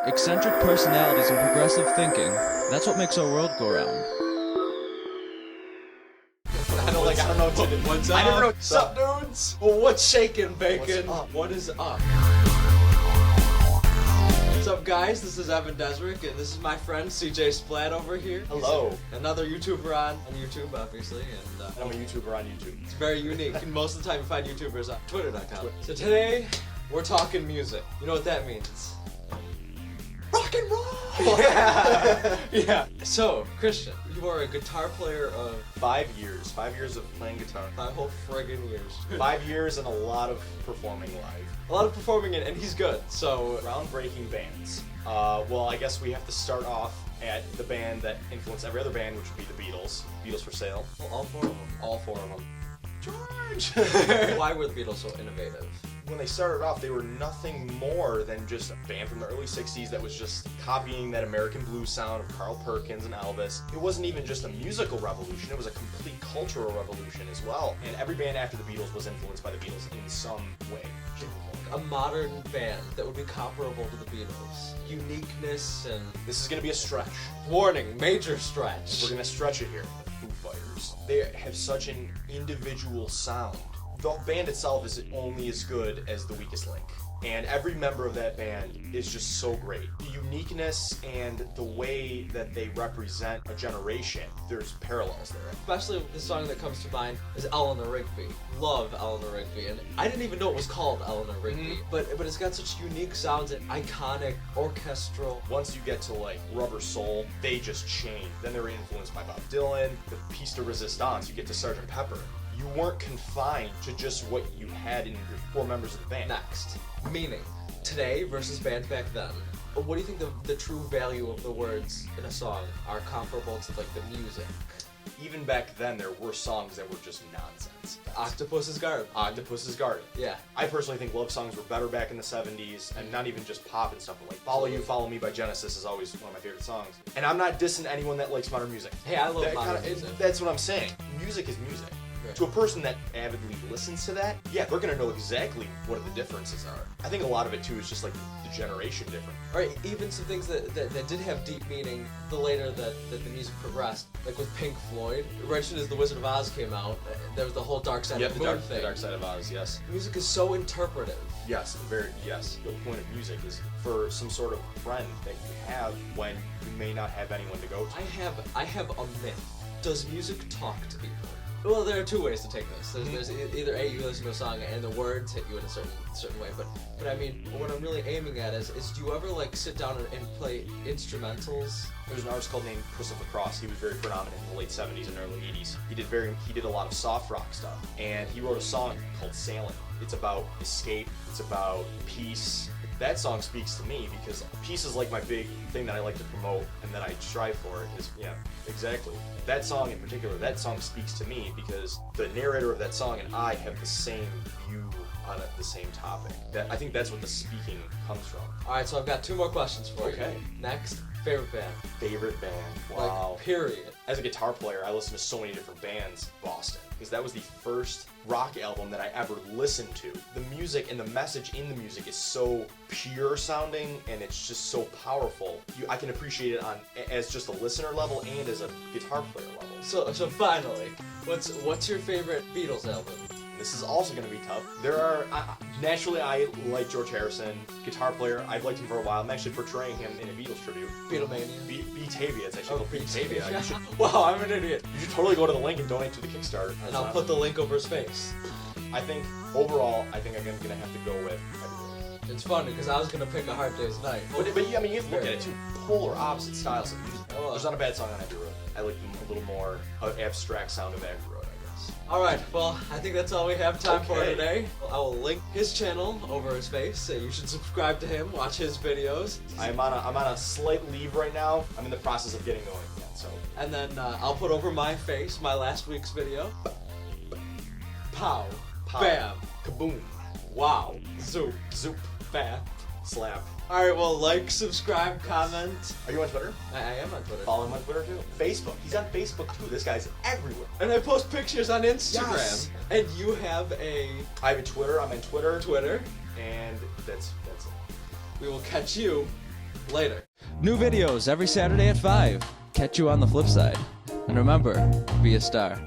Eccentric personalities and progressive thinking, that's what makes our world go round. I don't know what to do. What's I never know up? what's up, dudes. Well, what's shaking, bacon? What's up? What is up? What's up, guys? This is Evan Desrick, and this is my friend CJ Splatt over here. Hello. He's another YouTuber on YouTube, obviously, and I'm a YouTuber on YouTube. it's very unique. And most of the time, you find YouTubers on Twitter.com. So today, we're talking music. You know what that means? Rock and roll. Yeah. Yeah. So, Christian, you are a guitar player of 5 years. 5 years of playing guitar. 5 whole friggin' years. 5 years and a lot of performing live. A lot of performing, and he's good. So, Groundbreaking bands. Well, I guess we have to start off at the band that influenced every other band, which would be the Beatles. Beatles for Sale. all 4 of them. All 4 of them. George! Why were the Beatles so innovative? When they started off, they were nothing more than just a band from the early 60s that was just copying that American blues sound of Carl Perkins and Elvis. It wasn't even just a musical revolution, it was a complete cultural revolution as well. And every band after the Beatles was influenced by the Beatles in some way. A modern band that would be comparable to the Beatles. Uniqueness and... This is gonna be a stretch. Warning, major stretch. We're gonna stretch it here. Foo Fighters. They have such an individual sound. The band itself is only as good as the weakest link. And every member of that band is just so great. The uniqueness and the way that they represent a generation, there's parallels there. Especially the song that comes to mind is Eleanor Rigby. Love Eleanor Rigby, and I didn't even know it was called Eleanor Rigby, but it's got such unique sounds and iconic orchestral. Once you get to like Rubber Soul, they just change. Then they're influenced by Bob Dylan, the Piece de Resistance, you get to Sgt. Pepper. You weren't confined to just what you had in your 4 members of the band. Next, meaning. Today versus bands back then. What do you think the true value of the words in a song are comparable to like the music? Even back then, there were songs that were just nonsense. Octopus's Garden. Octopus's Garden. Yeah. I personally think love songs were better back in the 70s, and not even just pop and stuff, but like Follow You, Follow Me by Genesis is always one of my favorite songs. And I'm not dissing anyone that likes modern music. Hey, I love That modern kinda- music. That's what I'm saying. Music is music. Right. To a person that avidly listens to that, yeah, they're gonna know exactly what the differences are. I think a lot of it too is just like the generation different. Right, even some things that did have deep meaning the later that the music progressed, like with Pink Floyd. Right as soon as The Wizard of Oz came out, there was the whole Dark Side of the Moon thing. The Dark Side of Oz, yes. Music is so interpretive. Yes, yes. The point of music is for some sort of friend that you have when you may not have anyone to go to. I have a myth. Does music talk to people? Well, there are 2 ways to take this. There's either A, you listen to a song and the words hit you in a certain way, but I mean, what I'm really aiming at is do you ever like sit down and play instrumentals? There's an artist called named Christopher Cross. He was very predominant in the late 70s and early 80s. He did a lot of soft rock stuff, and he wrote a song called Sailing. It's about escape, it's about peace. That song speaks to me because peace is like my big thing that I like to promote and that I strive for is, yeah, exactly. That song in particular, that song speaks to me because the narrator of that song and I have the same view on the same topic. I think that's what the speaking comes from. Alright, so I've got 2 more questions for you. Okay. Next, favorite band. Favorite band, wow. Like, period. As a guitar player, I listen to so many different bands. Boston, because that was the first rock album that I ever listened to. The music and the message in the music is so pure sounding, and it's just so powerful. I can appreciate it as just a listener level and as a guitar player level. So finally, what's your favorite Beatles album? This is also going to be tough. There are, naturally I like George Harrison, guitar player. I've liked him for a while. I'm actually portraying him in a Beatles tribute. Beatlemania. Beatavia, it's actually called Beatavia. Yeah. Wow, I'm an idiot. You should totally go to the link and donate to the Kickstarter. And I'll put the link over his face. I think, overall, I'm going to have to go with Everywhere. It's funny, because I was going to pick A Hard Day's Night. But yeah, I mean, you have to look at it too. Polar opposite styles of music. Oh, There's not a bad song on Abbey Road. I like a little more abstract sound of Abbey Road, I guess. Alright, well, I think that's all we have time for Okay. today. I will link his channel over his face, so you should subscribe to him, watch his videos. I'm on a slight leave right now. I'm in the process of getting going again, so. And then I'll put over my face my last week's video. Pow. Pow. Bam. Kaboom. Wow. Zoop. Zoop. Bam. Slap. Alright, well, like, subscribe, comment. Are you on Twitter? I am on Twitter. Follow him on Twitter too. Facebook. He's on Facebook too. This guy's everywhere. And I post pictures on Instagram. Yes. And you have a I have a Twitter. I'm on Twitter. Twitter. And that's it. We will catch you Later. New videos every Saturday at 5. Catch you on the flip side. And remember, be a star.